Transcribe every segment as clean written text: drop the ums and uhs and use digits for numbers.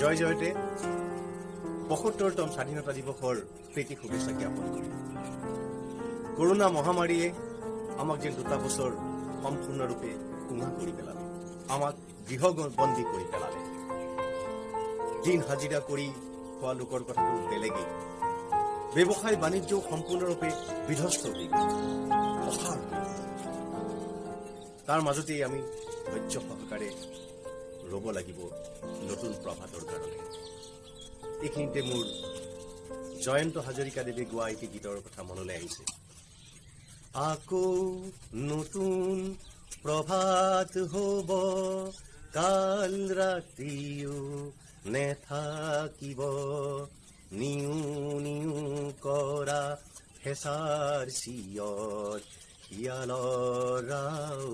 জয় জয়তে ৭৫তম স্বাধীনতা দিৱসৰ প্ৰীতি শুভেচ্ছা জ্ঞাপন কৰিম। কৰোনা মহামাৰীয়ে আমাক যেন ২ বছৰ সম্পূৰ্ণৰূপে কোঙা কৰি পেলালে, আমাক গৃহবন্দী কৰি পেলালে। দিন হাজিৰা কৰি খোৱা লোকৰ কথাটো বেলেগেই, ব্যৱসায় বাণিজ্যও সম্পূৰ্ণৰূপে বিধ্বস্ত হৈ গ'ল, অসাৰ হৈ গ'ল। তাৰ মাজতেই আমি ধৈৰ্য সহকাৰে ৰ'ব লাগিব নতুন প্ৰভাতৰ কাৰণে। এইখিনিতে মোৰ জয়ন্ত হাজৰিকাদেৱে গোৱা এটি গীতৰ কথা মনলৈ আহিছে। আকৌ নতুন প্ৰভাত হ'ব, কাল ৰাতিও নেথাকিব, নিউ নিউ কৰা হেঁচাৰ চিঞৰ, শিয়ালৰাও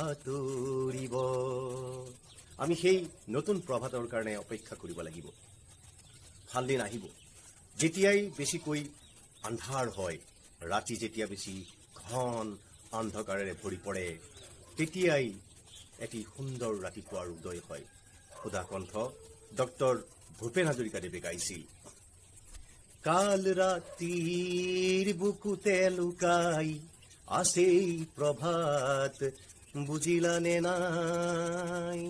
আঁতৰিব। আমি সেই নতুন প্ৰভাতৰ কাৰণে অপেক্ষা কৰিব লাগিব। ভাল দিন আহিব, যেতিয়াই বেছিকৈ আন্ধাৰ হয়, ৰাতি যেতিয়া বেছি ঘন অন্ধকাৰেৰে ভৰি পৰে, তেতিয়াই এটি সুন্দৰ ৰাতিপুৱাৰ উদয় হয়। সুধা কণ্ঠ ডক্টৰ ভূপেন হাজৰিকাদেৱে গাইছিল। কাল ৰাতিৰ বুকুতে লুকাই আছেই প্ৰভাত, বুজিলানে নাই।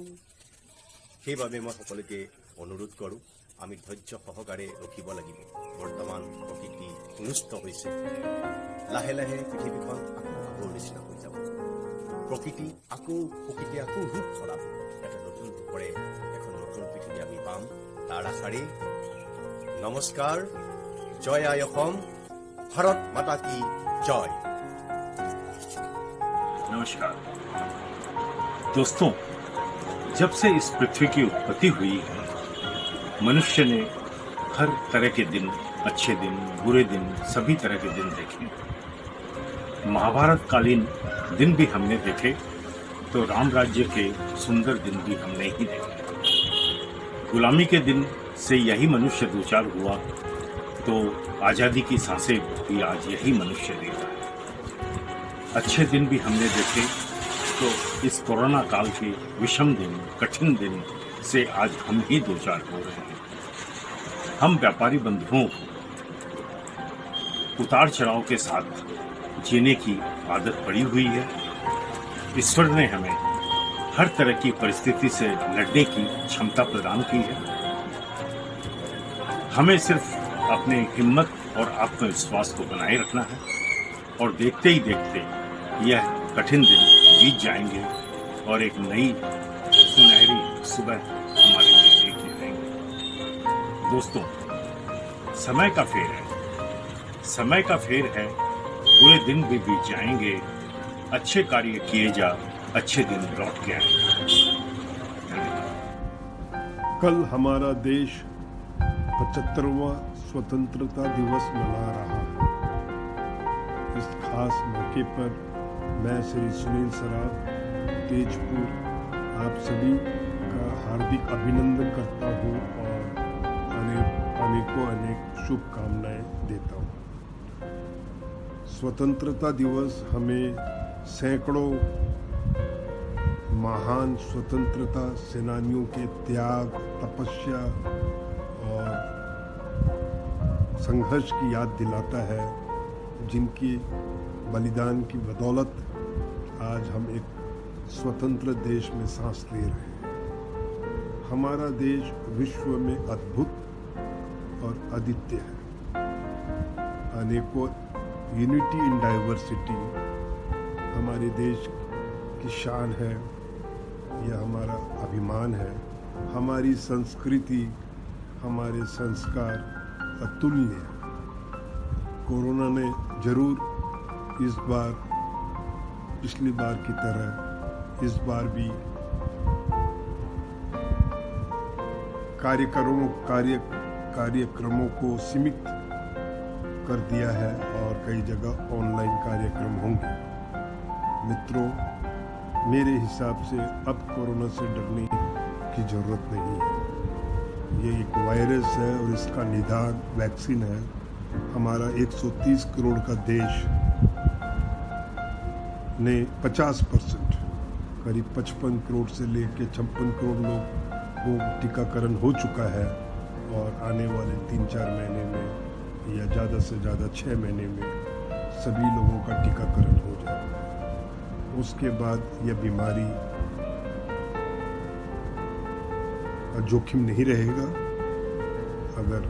সেইবাবে মই সকলোকে অনুৰোধ কৰোঁ, আমি ধৈৰ্য সহকাৰে ৰখিব লাগিব। বৰ্তমান প্ৰকৃতি ৰুষ্ট হৈছে, লাহে লাহে পৃথিৱীখন আকৌ আগৰ নিচিনা হৈ যাব। প্ৰকৃতিয়ে আকৌ ৰূপ সলাব, এটা নতুন ৰূপৰে এখন নতুন পৃথিৱী আমি পাম, তাৰ আশাৰে নমস্কাৰ। জয় আই অসম, ভাৰত মাতা কি জয়। नमस्कार दोस्तों, जब से इस पृथ्वी की उत्पत्ति हुई है, मनुष्य ने हर तरह के दिन, अच्छे दिन, बुरे दिन, सभी तरह के दिन देखे। महाभारत कालीन दिन भी हमने देखे, तो राम राज्य के सुंदर दिन भी हमने ही देखे। गुलामी के दिन से यही मनुष्य दो चार हुआ, तो आजादी की सांसें भी आज यही मनुष्य ले रहा है। अच्छे दिन भी हमने देखे, तो इस कोरोना काल के विषम दिन, कठिन दिन से आज हम ही दो चार हो रहे हैं। हम व्यापारी बंधुओं को उतार चढ़ाव के साथ जीने की आदत पड़ी हुई है। ईश्वर ने हमें हर तरह की परिस्थिति से लड़ने की क्षमता प्रदान की है। हमें सिर्फ अपने हिम्मत और आत्मविश्वास को बनाए रखना है, और देखते ही देखते यह कठिन दिन बीत जाएंगे और एक नई सुनहरी सुबह हमारे लिए लेके आएंगे। दोस्तों, समय का फेर है, बुरे दिन भी बीत जाएंगे, अच्छे कार्य किए जा, अच्छे दिन लौट के आएंगे। कल हमारा देश 75वां स्वतंत्रता दिवस मना रहा है। इस खास मौके पर मैं श्री सुनील सराफ तेजपुर आप सभी का हार्दिक अभिनंदन करता हूँ और अनेक शुभकामनाएं देता हूँ। स्वतंत्रता दिवस हमें सैकड़ों महान स्वतंत्रता सेनानियों के त्याग, तपस्या और संघर्ष की याद दिलाता है, जिनकी बलिदान की बदौलत आज हम एक स्वतंत्र देश में सांस ले रहे हैं। हमारा देश विश्व में अद्भुत और अद्वितीय है। अनेकों यूनिटी इन डाइवर्सिटी हमारे देश की शान है, यह हमारा अभिमान है। हमारी संस्कृति, हमारे संस्कार अतुल्य है। कोरोना ने जरूर इस बार पिछली बार की तरह इस बार भी कार्यक्रमों को सीमित कर दिया है और कई जगह ऑनलाइन कार्यक्रम होंगे। मित्रों, मेरे हिसाब से अब कोरोना से डरने की जरूरत नहीं है। ये एक वायरस है और इसका निदान वैक्सीन है। हमारा 130 करोड़ का देश ने 50%, करीब 55 करोड़ से लेकर 56 करोड़ लोग वो टीकाकरण हो चुका है और आने वाले 3-4 महीने में या ज़्यादा से ज़्यादा 6 महीने में सभी लोगों का टीकाकरण हो जाएगा। उसके बाद यह बीमारी का जोखिम नहीं रहेगा। अगर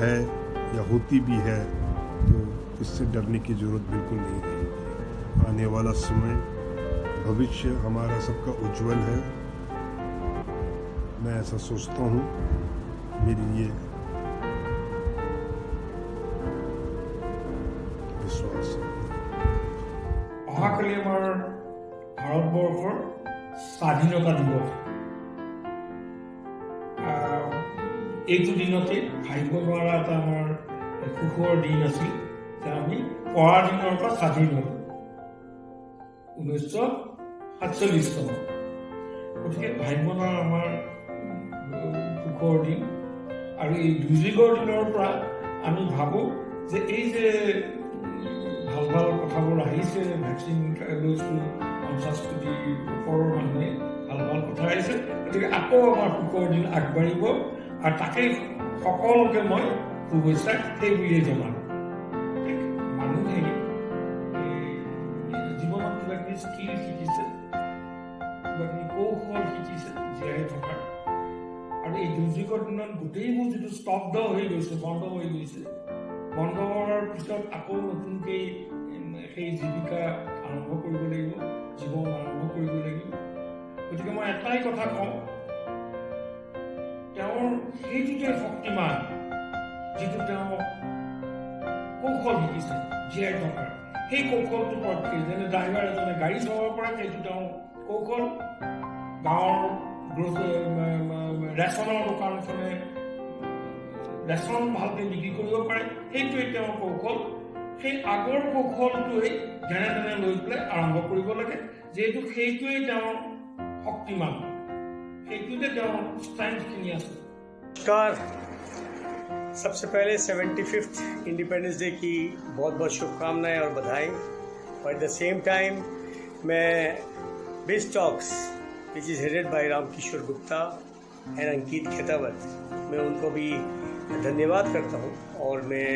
है या होती भी है तो इससे डरने की जरूरत बिल्कुल नहीं रहेगी। आने वाला समय, भविष्य हमारा सबका उज्जवल है, मैं ऐसा सोचता हूँ। मेरी ये विश्वास है। অহাকালি আমাৰ ভাৰতবৰ্ষৰ স্বাধীনতা দিৱস। এইটো দিনতে ভাবিব নোৱাৰা এটা আমাৰ সুখৰ দিন আছিল যে আমি পৰাধীনৰ পৰা স্বাধীন হ'লো 1947 চনত। গতিকে ভাবিব নোৱাৰা আমাৰ সুখৰ দিন। আৰু এই দুৰ্যোগৰ দিনৰ পৰা আমি ভাবোঁ যে এই যে ভাল ভাল কথাবোৰ আহিছে, ভেকচিন লৈছোঁ 50 কোটিৰ ওপৰৰ মানুহে ভাল ভাল কথা আহিছে, গতিকে আকৌ আমাৰ সুখৰ দিন আগবাঢ়িব আৰু তাকেই সকলোকে মই শুভেচ্ছা সেই বুলিয়ে জনালোঁ। ঠিক মানুহে জীৱনত কিবা কিবি স্কিল শিকিছে, কিবা কিবি কৌশল শিকিছে জীয়াই থকাৰ। আৰু এই দুৰ্যোগৰ দিনত গোটেইবোৰ যিটো স্তব্ধ হৈ গৈছে, বন্ধ হৈ গৈছে, বন্ধ হোৱাৰ পিছত আকৌ নতুনকৈ সেই জীৱিকা আৰম্ভ কৰিব লাগিব, জীৱন আৰম্ভ কৰিব লাগিব। গতিকে মই এটাই কথা কওঁ, তেওঁৰ সেইটোতে শক্তিমান, যিটো তেওঁ কৌশল শিকিছে জীয়াই থকাৰ, সেই কৌশলটোৰ পক্ষে যেনে ড্ৰাইভাৰ এজনে গাড়ী চলাব পাৰে, সেইটো তেওঁ কৌশল। গাঁৱৰ ৰেচনৰ দোকানখনে ৰেচন ভালকৈ বিক্ৰী কৰিব পাৰে, সেইটোৱে তেওঁৰ কৌশল। সেই আগৰ কৌশলটোৱে যেনে তেনে লৈ পেলাই আৰম্ভ কৰিব লাগে, যিহেতু সেইটোৱেই তেওঁৰ শক্তিমান, সেইটোতে তেওঁৰ ষ্ট্ৰেংথখিনি আছে। नमस्कार। सबसे पहले 75th इंडिपेंडेंस डे की बहुत बहुत शुभकामनाएं और बधाई। और एट द सेम टाइम मैं biz talks which is headed by Ramkishore Gupta and Ankit Khetawat, मैं उनको भी धन्यवाद करता हूं और मैं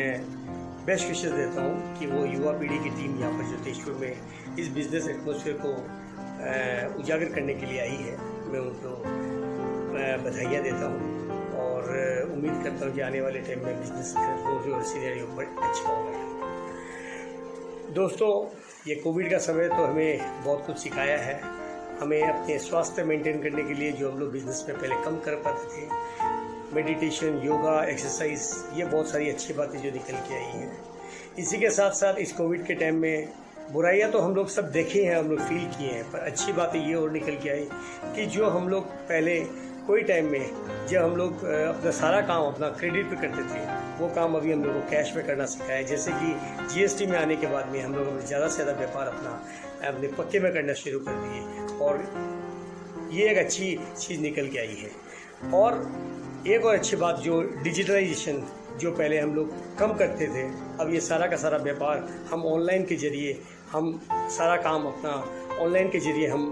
बेस्ट विशेष देता हूं कि वो युवा पीढ़ी की टीम यहाँ पर जो तेजपुर में इस बिज़नेस एटमॉस्फेयर को उजागर करने के लिए आई है, मैं उनको बधाइयाँ देता हूँ और उम्मीद करता हूँ कि आने वाले टाइम में बिजनेस और सीनरियो पर अच्छा होगा। दोस्तों, ये कोविड का समय तो हमें बहुत कुछ सिखाया है। हमें अपने स्वास्थ्य मेंटेन करने के लिए जो हम लोग बिजनेस में पहले कम कर पाते थे, मेडिटेशन, योगा, एक्सरसाइज, ये बहुत सारी अच्छी बातें जो निकल के आई हैं। इसी के साथ साथ इस कोविड के टाइम में बुराइयां तो हम लोग सब देखे हैं, हम लोग फील किए हैं, पर अच्छी बातें ये और निकल के आई कि जो हम लोग पहले कोई टाइम में जब हम लोग अपना सारा काम अपना क्रेडिट पे करते थे, वो काम अभी हम लोग को कैश में करना सिखाया है। जैसे कि जीएसटी में आने के बाद में हम लोग ज़्यादा से ज़्यादा व्यापार अपने पक्के में करना शुरू कर दिए और ये एक अच्छी चीज़ निकल के आई है। और एक और अच्छी बात, जो डिजिटलाइजेशन जो पहले हम लोग कम करते थे, अब ये सारा का सारा व्यापार हम ऑनलाइन के ज़रिए, हम सारा काम अपना ऑनलाइन के ज़रिए हम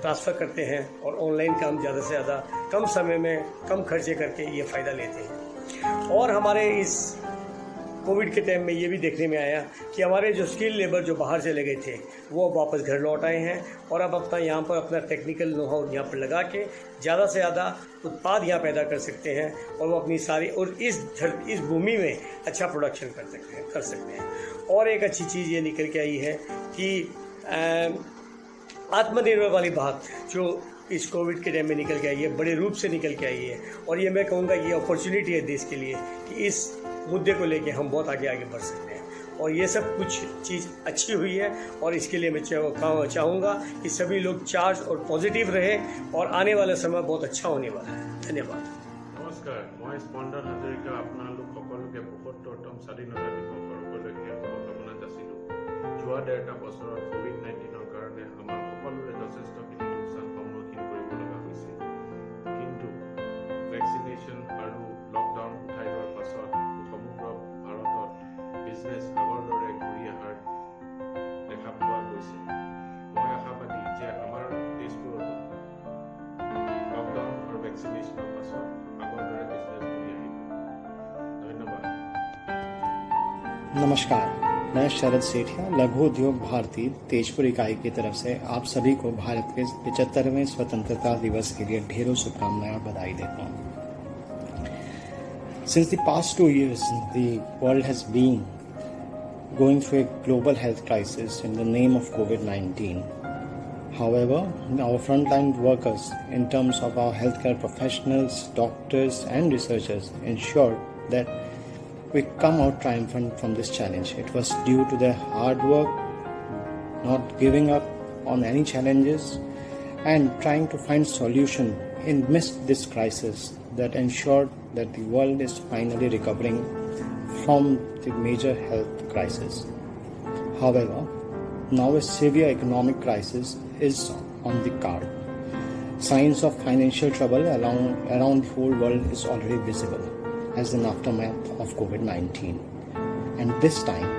ट्रांसफ़र करते हैं और ऑनलाइन काम ज़्यादा से ज़्यादा कम समय में कम खर्चे करके ये फ़ायदा लेते हैं। और हमारे इस कोविड के टाइम में ये भी देखने में आया कि हमारे जो स्किल लेबर जो बाहर चले गए थे, वो वापस घर लौट आए हैं और अब अपना यहाँ पर अपना टेक्निकल नो हाउ यहाँ पर लगा के ज़्यादा से ज़्यादा उत्पाद यहाँ पैदा कर सकते हैं और वो अपनी सारी और इस भूमि में अच्छा प्रोडक्शन कर सकते हैं। और एक अच्छी चीज़ ये निकल के आई है कि आत्मनिर्भर वाली बात जो इस कोविड के टाइम में निकल के आई है, बड़े रूप से निकल के आई है। और ये मैं कहूँगा ये अपॉर्चुनिटी है देश के लिए कि इस मुद्दे को लेके हम बहुत आगे बढ़ सकते हैं। और ये सब कुछ चीज़ अच्छी हुई है और इसके लिए मैं चाहूँगा कि सभी लोग चार्ज और पॉजिटिव रहे और आने वाला समय बहुत अच्छा होने वाला है। धन्यवाद। নমস্কাৰ, মই স্পন্দন হাজৰিকা আপোনালোক সকলোকে ৭৫তম স্বাধীনতা দিৱসৰ উপলক্ষে শুভকামনা যাচিলোঁ। যোৱা ১.৫ বছৰত কোভিড-19ৰ কাৰণে আমাৰ সকলোৰে যথেষ্টখিনি লোকচান সন্মুখীন কৰিব লগা হৈছে, কিন্তু ভেকচিনেশ্যন আৰু লকডাউন উঠাই লোৱাৰ পাছত সমগ্ৰ ভাৰতত বিজনেছ আগৰ দৰে ঘূৰি অহাৰ দেখা পোৱা গৈছে। মই আশাবাদী যে আমাৰ তেজপুৰতো লকডাউন আৰু ভেকচিনেশ্যনৰ नमस्कार, मैं शरद सेठिया लघु उद्योग भारती तेजपुर इकाई की तरफ से आप सभी को भारत के 75वें स्वतंत्रता दिवस के लिए ढेरों शुभकामनाएं और बधाई देता हूँ। Since the past 2 years, the world has been going through a global health crisis in the name of COVID-19. However, our frontline workers, in terms of our healthcare professionals, doctors, and researchers, ensured that we come out triumphant from this challenge. It was due to their hard work, not giving up on any challenges, and trying to find solution in midst this crisis that ensured that the world is finally recovering from the major health crisis. However, now a severe economic crisis is on the card. Signs of financial trouble around the whole world is already visible as an aftermath of COVID-19. And this time,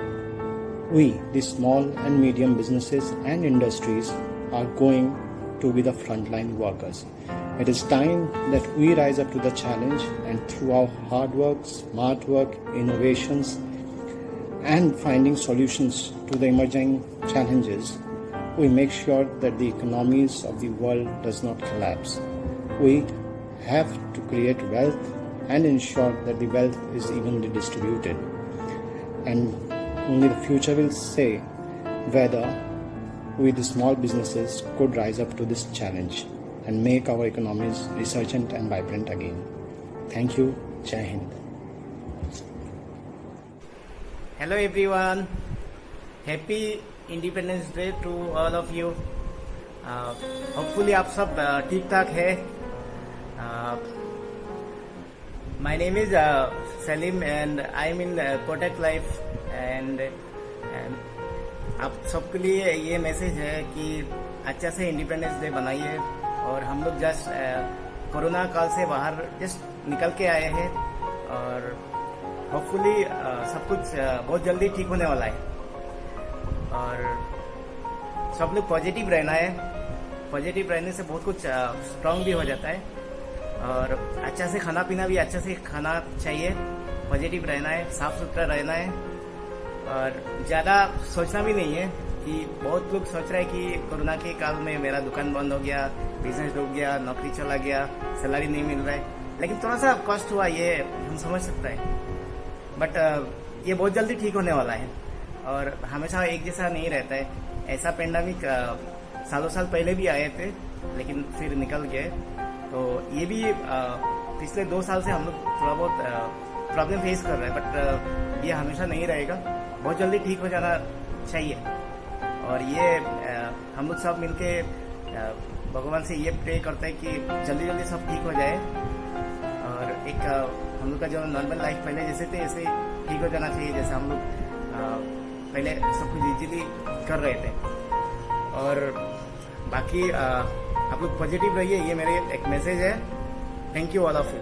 we, the small and medium businesses and industries, are going to be the frontline workers. It is time that we rise up to the challenge, and through our hard work, smart work, innovations, and finding solutions to the emerging challenges, we make sure that the economies of the world does not collapse. We have to create wealth and ensure that the wealth is evenly distributed. And only the future will say whether we, the small businesses, could rise up to this challenge and make our economies resurgent and vibrant again. Thank you. Jai Hind. Hello everyone. Happy Independence Day to all of you. Hopefully आप सब ठीक ठाक है. My name is Salim and I am in Kotak Life and आप सबके लिए ये message है कि अच्छा से इंडिपेंडेंस डे बनाइए. और हम लोग जस्ट कोरोना काल से बाहर जस्ट निकल के आए हैं और होपफुली सब कुछ बहुत जल्दी ठीक होने वाला है. और सब लोग पॉजिटिव रहना है. पॉजिटिव रहने से बहुत कुछ स्ट्रांग भी हो जाता है. और अच्छा से खाना पीना भी अच्छा से खाना चाहिए. पॉजिटिव रहना है, साफ सुथरा रहना है. और ज़्यादा सोचना भी नहीं है कि बहुत लोग सोच रहे हैं कि कोरोना के काल में मेरा दुकान बंद हो गया, बिजनेस डूब गया, नौकरी चला गया, सैलरी नहीं मिल रहा है. लेकिन थोड़ा सा कॉस्ट हुआ, ये हम समझ सकते हैं. बट ये बहुत जल्दी ठीक होने वाला है. और हमेशा एक जैसा नहीं रहता है. ऐसा पेंडेमिक सालों साल पहले भी आए थे लेकिन फिर निकल गए. तो ये भी पिछले 2 साल से हम लोग थोड़ा बहुत प्रॉब्लम फेस कर रहे हैं. बट ये हमेशा नहीं रहेगा. बहुत जल्दी ठीक हो जाना चाहिए. और ये हम लोग सब मिलके भगवान से ये प्रे करते हैं कि जल्दी जल्दी सब ठीक हो जाए. और एक हम लोग का जो नॉर्मल लाइफ पहले जैसे थे ऐसे ठीक हो जाना चाहिए, जैसे हम लोग पहले सब कुछ इजीली कर रहे थे. और बाकी आप लोग पॉजिटिव रहिए, ये मेरे एक मैसेज है. Thank you all of you.